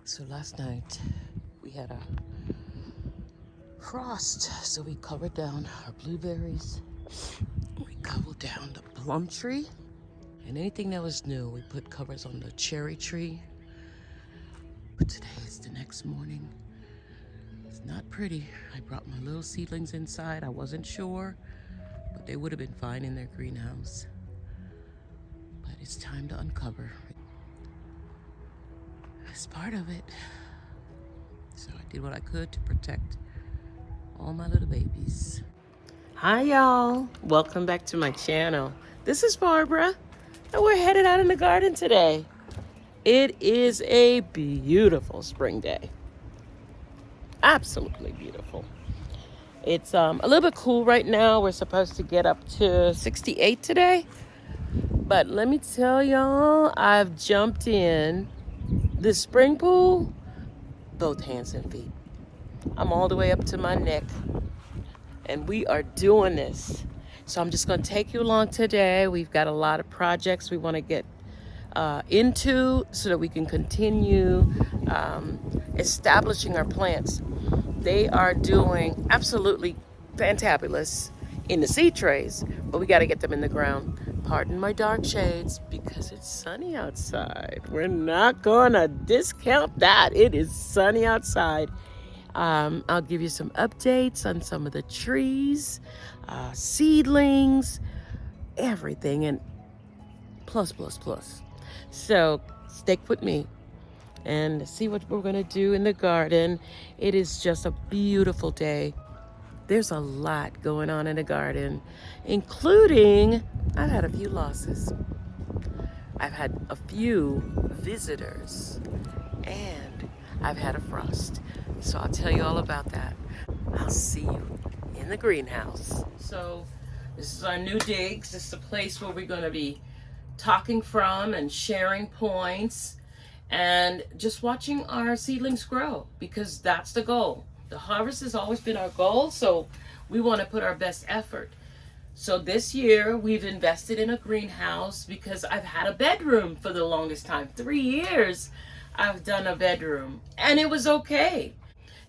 So last night we had a frost, so we covered down our blueberries. We covered down the plum tree, and anything that was new, we put covers on the cherry tree. But today is the next morning. It's not pretty. I brought my little seedlings inside. I wasn't sure, but they would have been fine in their greenhouse. But it's time to uncover. It's part of it. So I did what I could to protect all my little babies. Hi y'all, welcome back to my channel. This is Barbara, and we're headed out in the garden today. It is a beautiful spring day. Absolutely beautiful. It's a little bit cool right now. We're supposed to get up to 68 today. But let me tell y'all, I've jumped in this spring pool, both hands and feet. I'm all the way up to my neck, and we are doing this. So I'm just going to take you along today. We've got a lot of projects we want to get into so that we can continue establishing our plants. They are doing absolutely fantabulous in the seed trays, but we got to get them in the ground. Pardon my dark shades because it's sunny outside. We're not going to discount that. It is sunny outside. I'll give you some updates on some of the trees, seedlings, everything, and plus. So stick with me and see what we're going to do in the garden. It is just a beautiful day. There's a lot going on in the garden, including I've had a few losses. I've had a few visitors, and I've had a frost. So I'll tell you all about that. I'll see you in the greenhouse. So this is our new digs. This is a place where we're going to be talking from and sharing points and just watching our seedlings grow, because that's the goal. The harvest has always been our goal, so we want to put our best effort. So this year we've invested in a greenhouse because I've had a bedroom for the longest time. 3 years I've done a bedroom and it was okay.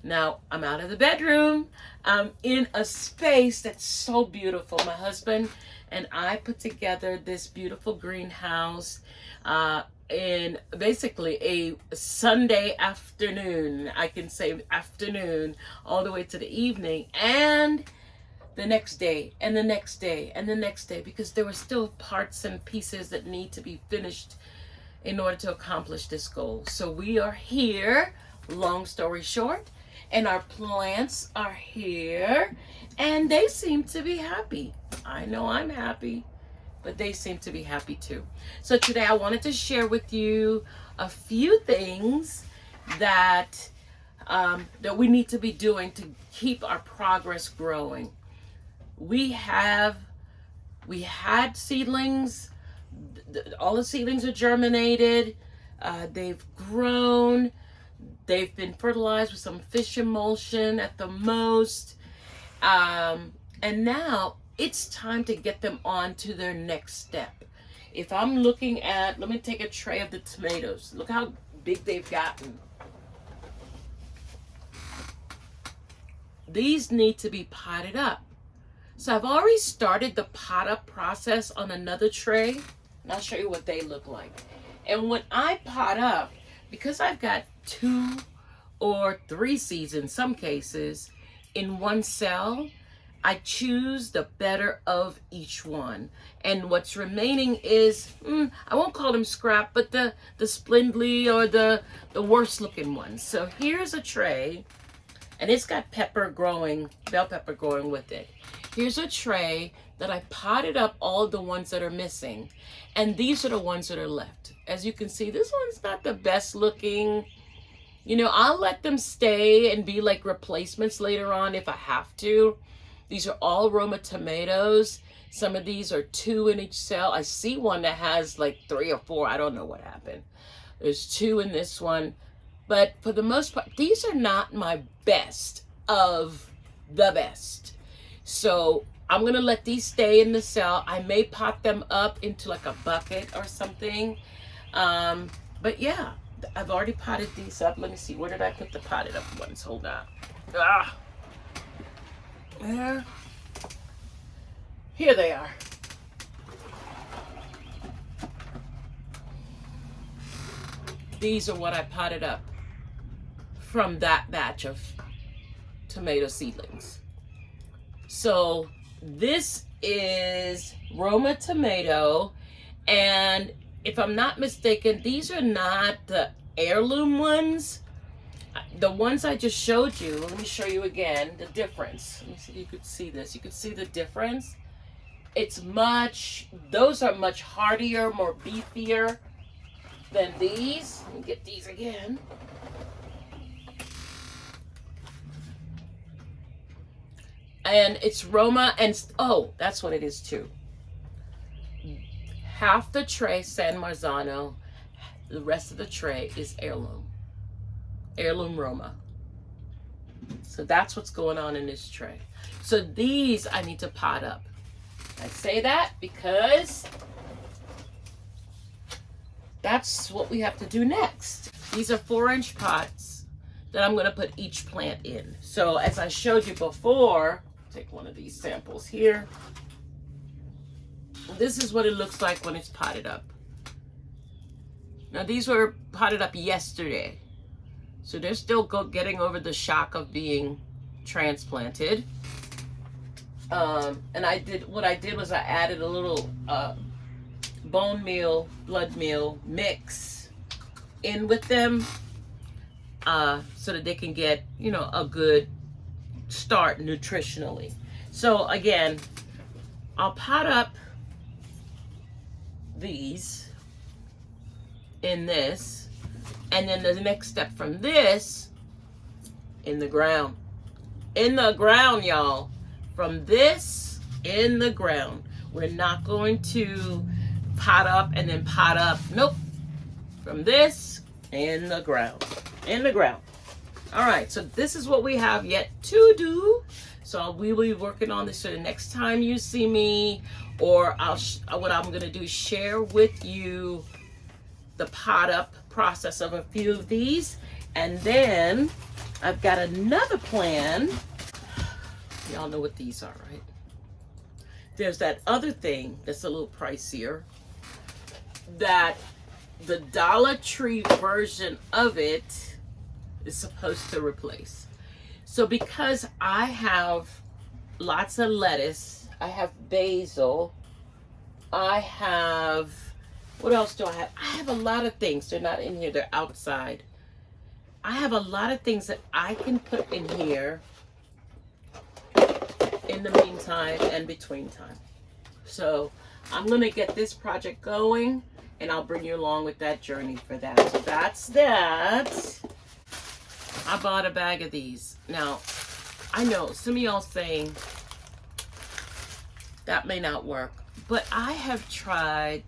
Now I'm out of the bedroom. I'm in a space that's so beautiful. My husband and I put together this beautiful greenhouse in basically a Sunday afternoon. I can say afternoon all the way to the evening, and the next day and the next day and the next day, because there were still parts and pieces that need to be finished in order to accomplish this goal. So we are here, long story short, and our plants are here, and they seem to be happy. I know I'm happy, but they seem to be happy too. So today I wanted to share with you a few things that that we need to be doing to keep our progress growing. We had seedlings. All the seedlings are germinated. They've grown. They've been fertilized with some fish emulsion at the most. And now it's time to get them on to their next step. If I'm looking at, let me take a tray of the tomatoes. Look how big they've gotten. These need to be potted up. So I've already started the pot up process on another tray, and I'll show you what they look like. And when I pot up, because I've got 2 or 3 seeds in some cases in one cell, I choose the better of each one. And what's remaining is, I won't call them scrap, but the splendidly or the worst looking ones. So here's a tray, and it's got pepper growing, bell pepper growing with it. Here's a tray that I potted up all the ones that are missing. And these are the ones that are left. As you can see, this one's not the best looking. You know, I'll let them stay and be like replacements later on if I have to. These are all Roma tomatoes. Some of these are 2 in each cell. I see one that has like 3 or 4. I don't know what happened. There's 2 in this one. But for the most part, these are not my best of the best. So I'm going to let these stay in the cell. I may pot them up into like a bucket or something. But yeah, I've already potted these up. Let me see. Where did I put the potted up ones? Hold on. Ah. There. Here they are. These are what I potted up from that batch of tomato seedlings. So this is Roma tomato, and if I'm not mistaken, these are not the heirloom ones. The ones I just showed you, let me show you again the difference. Let me see if you could see this. You could see the difference. Those are much hardier, more beefier than these. Let me get these again. And it's Roma, and oh, that's what it is too. Half the tray San Marzano, the rest of the tray is heirloom Roma. So that's what's going on in this tray. So these I need to pot up. I say that because that's what we have to do next. These are 4-inch pots that I'm going to put each plant in. So as I showed you before, take one of these samples here. This is what it looks like when it's potted up. Now these were potted up yesterday, so they're still getting over the shock of being transplanted. And what I did was I added a little bone meal, blood meal mix in with them, so that they can get, a good start nutritionally. So again, I'll pot up these in this, and then the next step from this, in the ground, y'all. From this in the ground. We're not going to pot up and then pot up. Nope. From this in the ground. All right, so this is what we have yet to do. So we will be working on this. So the next time you see me, or what I'm going to do is share with you the pot up process of a few of these. And then I've got another plan. Y'all know what these are, right? There's that other thing that's a little pricier, that the Dollar Tree version of it is supposed to replace. So because I have lots of lettuce, I have basil, I have, what else do I have? I have a lot of things. They're not in here, they're outside. I have a lot of things that I can put in here in the meantime and between time. So I'm gonna get this project going, and I'll bring you along with that journey for that. So that's that. I bought a bag of these. Now, I know some of y'all saying that may not work, but I have tried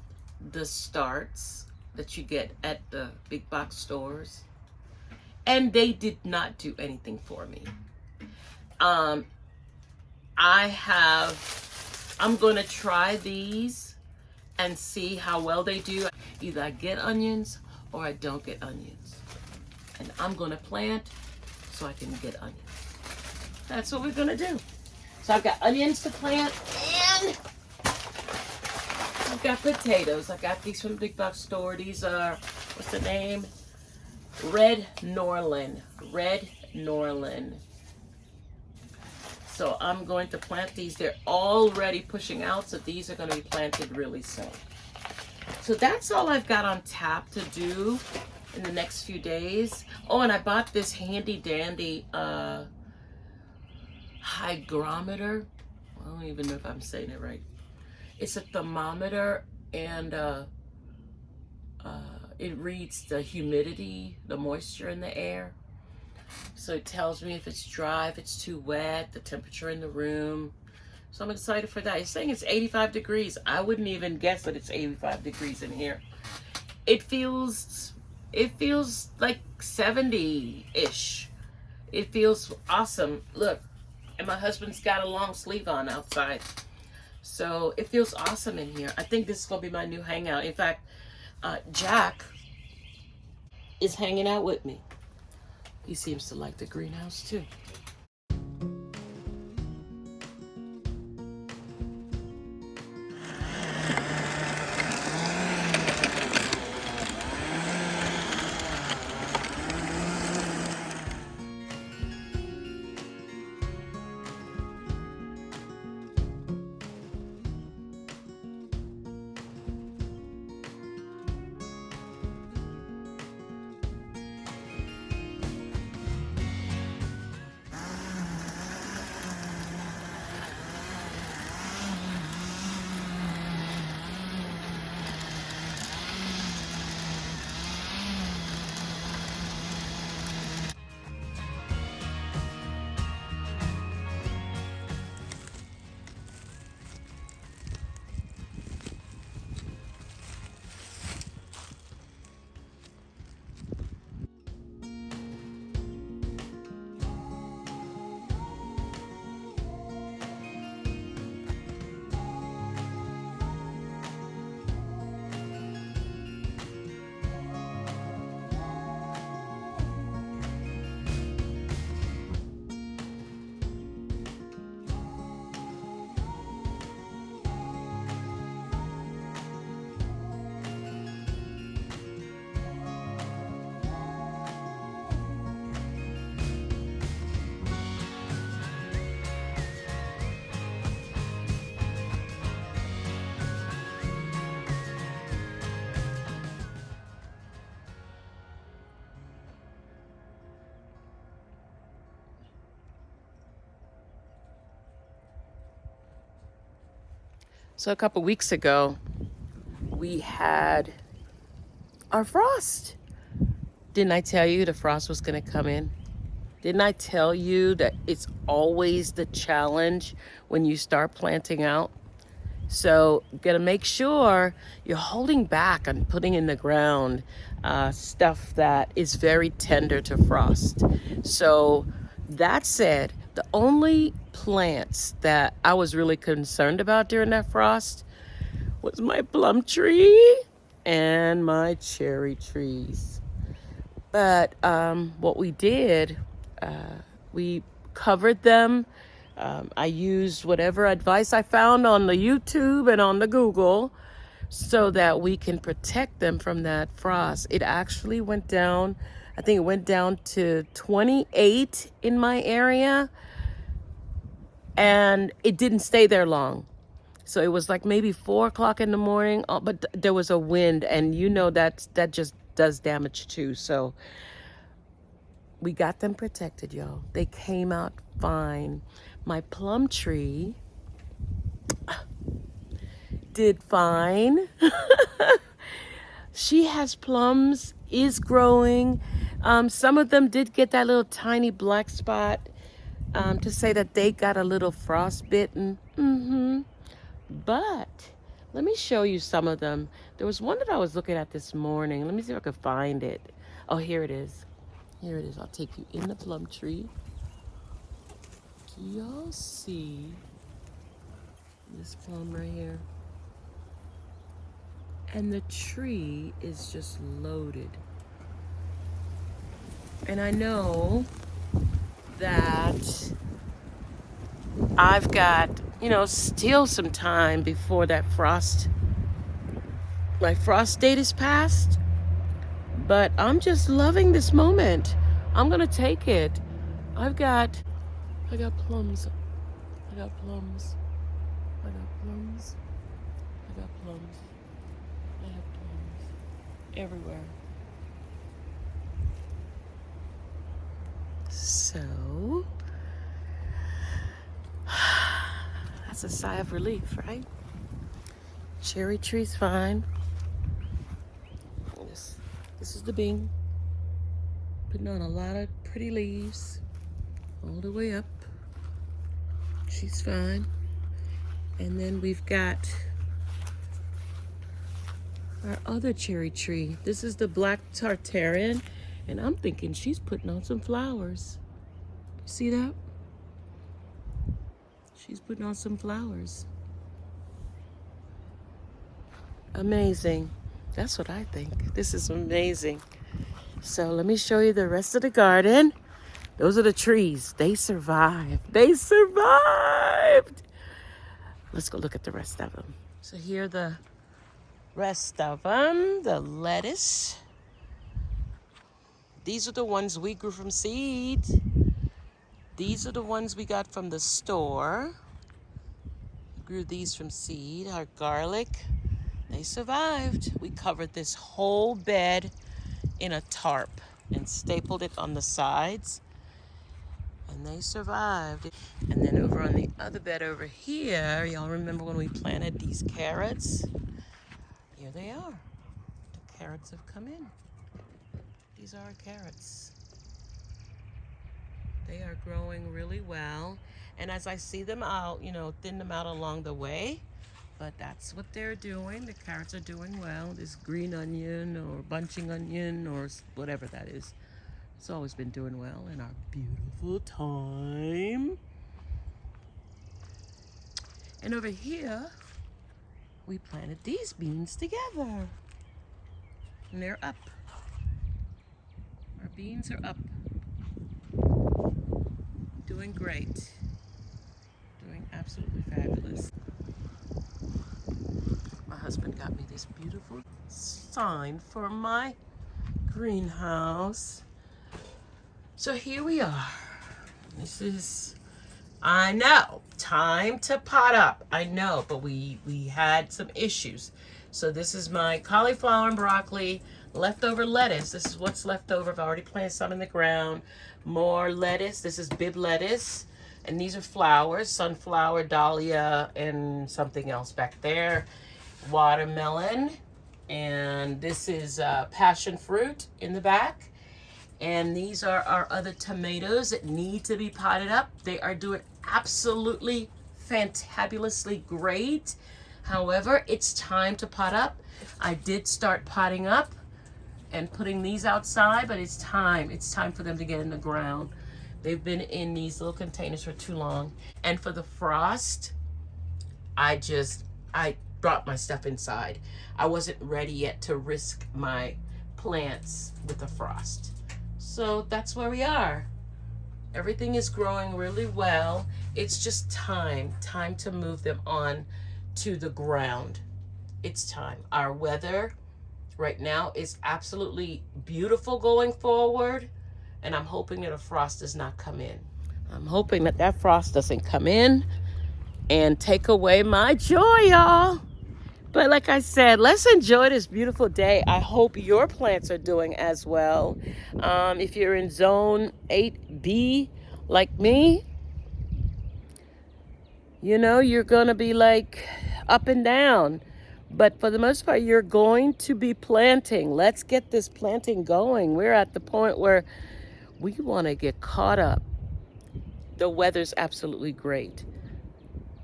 the starts that you get at the big box stores, and they did not do anything for me. I'm gonna try these and see how well they do. Either I get onions or I don't get onions. And I'm gonna plant so I can get onions. That's what we're gonna do. So I've got onions to plant, and I've got potatoes. I got these from the big box store. These are, what's the name? Red Norland. So I'm going to plant these. They're already pushing out, so these are going to be planted really soon. So that's all I've got on tap to do in the next few days. Oh, and I bought this handy dandy hygrometer. I don't even know if I'm saying it right. It's a thermometer, and it reads the humidity, the moisture in the air. So it tells me if it's dry, if it's too wet, the temperature in the room. So I'm excited for that. It's saying it's 85 degrees. I wouldn't even guess that it's 85 degrees in here. It feels like 70-ish. It feels awesome. Look, and my husband's got a long sleeve on outside. So it feels awesome in here. I think this is going to be my new hangout. In fact, Jack is hanging out with me. He seems to like the greenhouse too. So a couple weeks ago, we had our frost. Didn't I tell you the frost was going to come in? Didn't I tell you that it's always the challenge when you start planting out? So you got to make sure you're holding back on putting in the ground stuff that is very tender to frost. So that said, the only plants that I was really concerned about during that frost was my plum tree and my cherry trees. But what we did, we covered them. I used whatever advice I found on the YouTube and on the Google so that we can protect them from that frost. It actually went down, I think it went down to 28 in my area, and it didn't stay there long. So it was like maybe 4 o'clock in the morning, but there was a wind, and you know that just does damage too. So we got them protected, y'all. They came out fine. My plum tree did fine. She has plums, is growing. Some of them did get that little tiny black spot to say that they got a little frostbitten. But let me show you some of them. There was one that I was looking at this morning. Let me see if I can find it. Oh, here it is. Here it is. I'll take you in the plum tree. Do y'all see this plum right here? And the tree is just loaded. And I know that I've got, still some time before that my frost date is passed. But I'm just loving this moment. I'm gonna take it. I got plums. I got plums. I got plums. I got plums. I have plums everywhere. So that's a sigh of relief, right? Cherry tree's fine. This is the Bing. Putting on a lot of pretty leaves all the way up. She's fine. And then we've got our other cherry tree. This is the black tartarian, and I'm thinking she's putting on some flowers. You see that? She's putting on some flowers. Amazing. That's what I think. This is amazing. So let me show you the rest of the garden. Those are the trees. They survived. They survived. Let's go look at the rest of them. So here are the rest of them. The lettuce. These are the ones we grew from seed. These are the ones we got from the store. Grew these from seed. Our garlic. They survived. We covered this whole bed in a tarp and stapled it on the sides, and they survived. And then over on the other bed over here, y'all remember when we planted these carrots? Here they are. The carrots have come in. These are our carrots. They are growing really well. And as I see them out, thin them out along the way. But that's what they're doing. The carrots are doing well. This green onion or bunching onion or whatever that is, it's always been doing well in our beautiful thyme. And over here, we planted these beans together. And they're up. Our beans are up. Doing great. Doing absolutely fabulous. My husband got me this beautiful sign for my greenhouse. So here we are. This is, I know, time to pot up. I know, but we had some issues. So this is my cauliflower and broccoli, leftover lettuce. This is what's left over. I've already planted some in the ground. More lettuce. This is Bibb lettuce. And these are flowers, sunflower, dahlia, and something else back there. Watermelon. And this is passion fruit in the back. And these are our other tomatoes that need to be potted up. They are doing absolutely fantabulously great. However, it's time to pot up. I did start potting up and putting these outside, but it's time. It's time for them to get in the ground. They've been in these little containers for too long. And for the frost, I brought my stuff inside. I wasn't ready yet to risk my plants with the frost. So that's where we are. Everything is growing really well. It's just time to move them on to the ground. It's time. Our weather right now is absolutely beautiful going forward, and I'm hoping that a frost does not come in. I'm hoping that that frost doesn't come in and take away my joy, y'all. But like I said, let's enjoy this beautiful day. I hope your plants are doing as well. If you're in zone 8B like me, you're going to be like up and down. But for the most part, you're going to be planting. Let's get this planting going. We're at the point where we want to get caught up. The weather's absolutely great.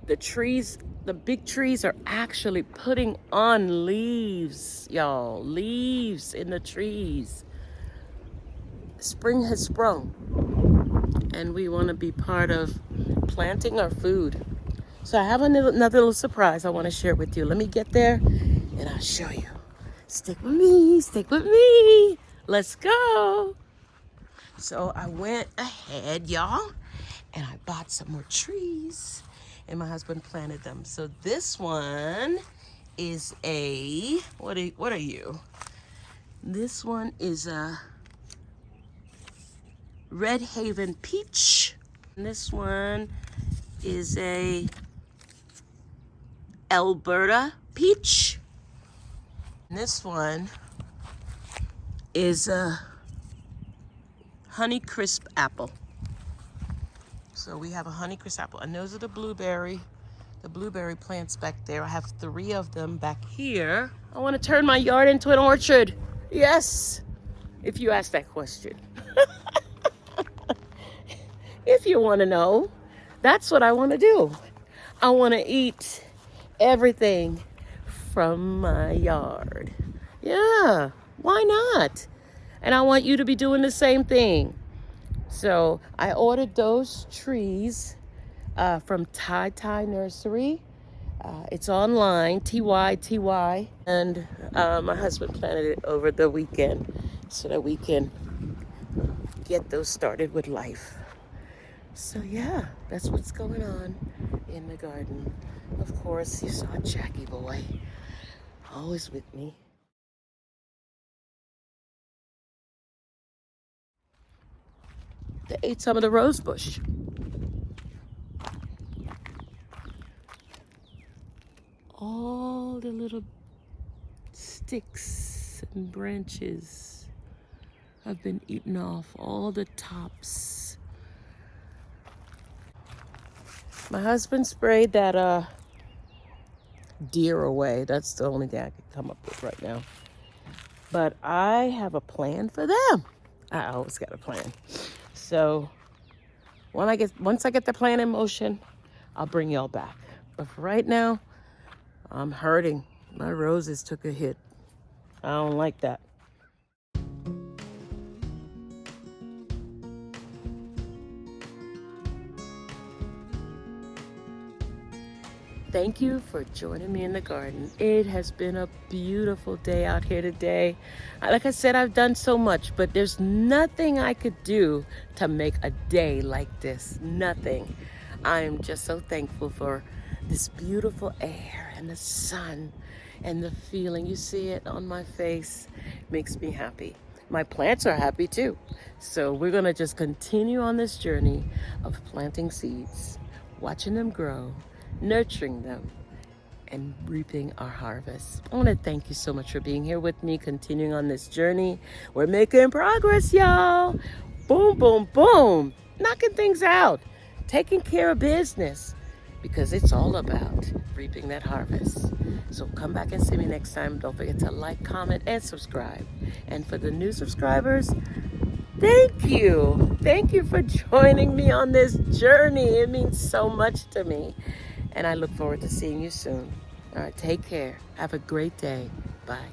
The big trees are actually putting on leaves, y'all. Leaves in the trees. Spring has sprung. And we want to be part of planting our food. So I have another little surprise I want to share with you. Let me get there and I'll show you. Stick with me, stick with me. Let's go. So I went ahead, y'all, and I bought some more trees. And my husband planted them. So this one is a, what are you? This one is a Red Haven peach. And this one is a Alberta peach. And this one is a Honeycrisp apple. So we have a Honeycrisp apple, and those are the blueberry plants back there. I have 3 of them back here. I want to turn my yard into an orchard. Yes, if you ask that question. If you want to know, that's what I want to do. I want to eat everything from my yard. Yeah, why not? And I want you to be doing the same thing. So I ordered those trees from Ty Nursery. It's online, TY. And my husband planted it over the weekend. so that we can get those started with life. So yeah, that's what's going on in the garden. Of course, you saw Jackie boy, always with me. They ate some of the rose bush. All the little sticks and branches have been eaten off, all the tops. My husband sprayed that deer away. That's the only thing I could come up with right now. But I have a plan for them. I always got a plan. So once I get the plan in motion, I'll bring y'all back. But for right now, I'm hurting. My roses took a hit. I don't like that. Thank you for joining me in the garden. It has been a beautiful day out here today. Like I said, I've done so much, but there's nothing I could do to make a day like this. Nothing. I am just so thankful for this beautiful air and the sun and the feeling. You see it on my face. Makes me happy. My plants are happy too. So we're going to just continue on this journey of planting seeds, watching them grow, nurturing them, and reaping our harvest. I want to thank you so much for being here with me, continuing on this journey. We're making progress, y'all. Boom, boom, boom. Knocking things out, taking care of business, because it's all about reaping that harvest. So come back and see me next time. Don't forget to like, comment, and subscribe. And for the new subscribers, thank you. Thank you for joining me on this journey. It means so much to me. And I look forward to seeing you soon. All right, take care. Have a great day. Bye.